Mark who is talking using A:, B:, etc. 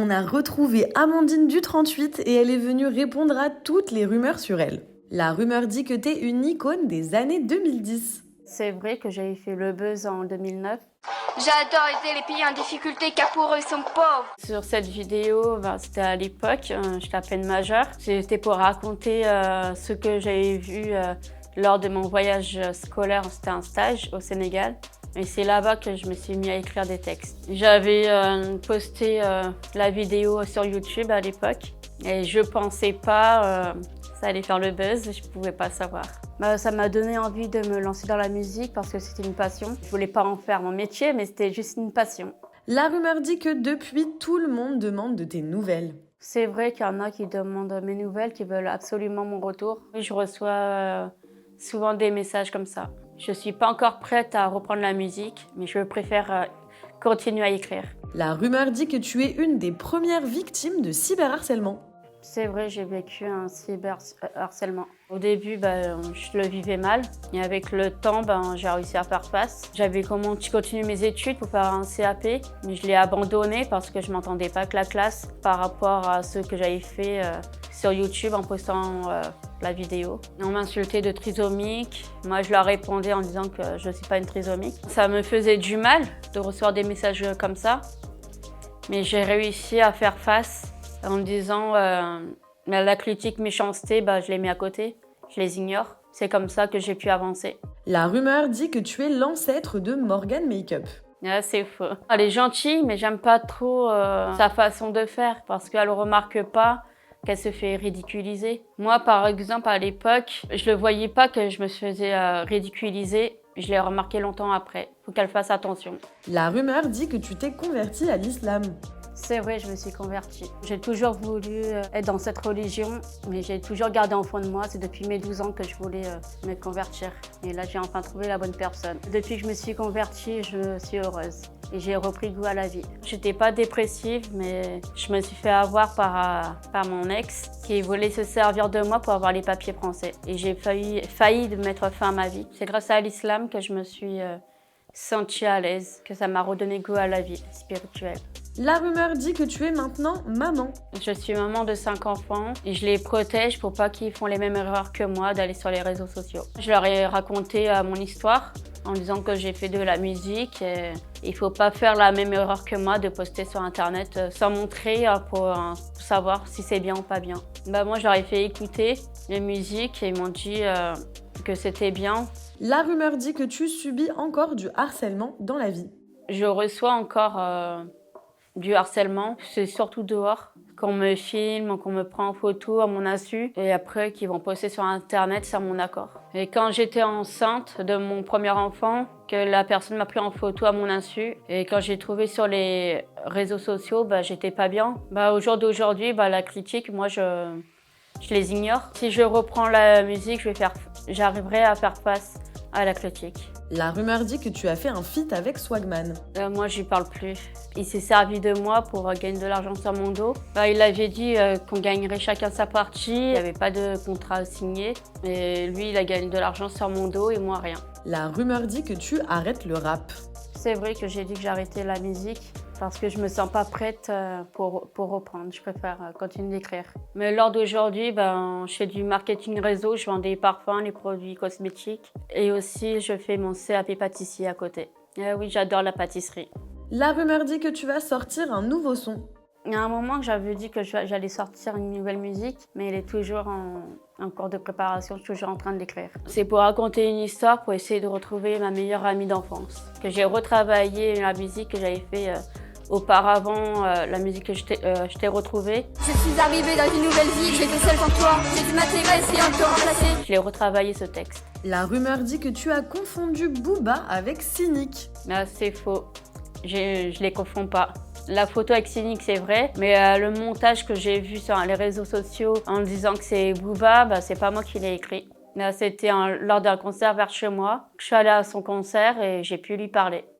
A: On a retrouvé Amandine du 38 et elle est venue répondre à toutes les rumeurs sur elle. La rumeur dit que t'es une icône des années 2010.
B: C'est vrai que j'ai fait le buzz en 2009.
C: J'adore aider les pays en difficulté car pour eux ils sont pauvres.
B: Sur cette vidéo, c'était à l'époque, j'étais à peine majeure. C'était pour raconter ce que j'avais vu lors de mon voyage scolaire. C'était un stage au Sénégal. Et c'est là-bas que je me suis mis à écrire des textes. J'avais posté la vidéo sur YouTube à l'époque. Et je pensais pas ça allait faire le buzz, je pouvais pas savoir. Ça m'a donné envie de me lancer dans la musique parce que c'était une passion. Je voulais pas en faire mon métier, mais c'était juste une passion.
A: La rumeur dit que depuis, tout le monde demande de tes nouvelles.
B: C'est vrai qu'il y en a qui demandent mes nouvelles, qui veulent absolument mon retour. Je reçois souvent des messages comme ça. Je suis pas encore prête à reprendre la musique, mais je préfère continuer à écrire.
A: La rumeur dit que tu es une des premières victimes de cyberharcèlement.
B: C'est vrai, j'ai vécu un cyberharcèlement. Au début, je le vivais mal. Et avec le temps, j'ai réussi à faire face. J'avais continué mes études pour faire un CAP, mais je l'ai abandonné parce que je ne m'entendais pas avec la classe par rapport à ce que j'avais fait sur YouTube en postant la vidéo. On m'insultait de trisomique. Moi, je leur répondais en disant que je ne suis pas une trisomique. Ça me faisait du mal de recevoir des messages comme ça, mais j'ai réussi à faire face. En me disant la critique, méchanceté, je les mets à côté, je les ignore. C'est comme ça que j'ai pu avancer.
A: La rumeur dit que tu es l'ancêtre de Morgan Makeup.
B: Ah, c'est faux. Elle est gentille, mais j'aime pas trop sa façon de faire parce qu'elle remarque pas qu'elle se fait ridiculiser. Moi, par exemple, à l'époque, je le voyais pas que je me faisais ridiculiser. Je l'ai remarqué longtemps après. Faut qu'elle fasse attention.
A: La rumeur dit que tu t'es convertie à l'islam.
B: C'est vrai, je me suis convertie. J'ai toujours voulu être dans cette religion, mais j'ai toujours gardé en fond de moi. C'est depuis mes 12 ans que je voulais me convertir. Et là, j'ai enfin trouvé la bonne personne. Depuis que je me suis convertie, je suis heureuse. Et j'ai repris goût à la vie. J'étais pas dépressive, mais je me suis fait avoir par mon ex qui voulait se servir de moi pour avoir les papiers français. Et j'ai failli de mettre fin à ma vie. C'est grâce à l'islam que je me suis sentie à l'aise, que ça m'a redonné goût à la vie spirituelle.
A: La rumeur dit que tu es maintenant maman.
B: Je suis maman de 5 enfants et je les protège pour pas qu'ils font les mêmes erreurs que moi d'aller sur les réseaux sociaux. Je leur ai raconté mon histoire en disant que j'ai fait de la musique et il faut pas faire la même erreur que moi de poster sur internet sans montrer pour savoir si c'est bien ou pas bien. Moi je leur ai fait écouter les musiques et ils m'ont dit que c'était bien.
A: La rumeur dit que tu subis encore du harcèlement dans la vie.
B: Je reçois encore du harcèlement, c'est surtout dehors, qu'on me filme, qu'on me prend en photo à mon insu et après qu'ils vont poster sur internet sans mon accord. Et quand j'étais enceinte de mon premier enfant, que la personne m'a pris en photo à mon insu et quand j'ai trouvé sur les réseaux sociaux, j'étais pas bien. Au jour d'aujourd'hui, la critique, moi je les ignore. Si je reprends la musique, j'arriverai à faire face à la critique.
A: La rumeur dit que tu as fait un feat avec Swagman.
B: Moi, j'y parle plus. Il s'est servi de moi pour gagner de l'argent sur mon dos. Il avait dit qu'on gagnerait chacun sa partie. Il n'y avait pas de contrat signé. Et lui, il a gagné de l'argent sur mon dos et moi, rien.
A: La rumeur dit que tu arrêtes le rap.
B: C'est vrai que j'ai dit que j'arrêtais la musique parce que je me sens pas prête pour reprendre. Je préfère continuer d'écrire. Mais lors d'aujourd'hui, je fais du marketing réseau, je vends des parfums, les produits cosmétiques. Et aussi, je fais mon CAP pâtissier à côté. Oui, j'adore la pâtisserie.
A: La rumeur dit que tu vas sortir un nouveau son.
B: Il y a un moment que j'avais dit que j'allais sortir une nouvelle musique, mais elle est toujours en cours de préparation, je suis toujours en train de l'écrire. C'est pour raconter une histoire, pour essayer de retrouver ma meilleure amie d'enfance. Que j'ai retravaillé la musique que j'avais fait auparavant, la musique que je t'ai retrouvée.
C: Je suis arrivée dans une nouvelle vie, j'étais seule sans toi. J'ai dû m'intégrer, essayant de te remplacer.
B: Je l'ai retravaillé ce texte.
A: La rumeur dit que tu as confondu Booba avec Cynic.
B: C'est faux, je les confonds pas. La photo avec Cynic, c'est vrai, mais le montage que j'ai vu sur les réseaux sociaux en disant que c'est Booba, c'est pas moi qui l'ai écrit. C'était lors d'un concert vers chez moi. Je suis allée à son concert et j'ai pu lui parler.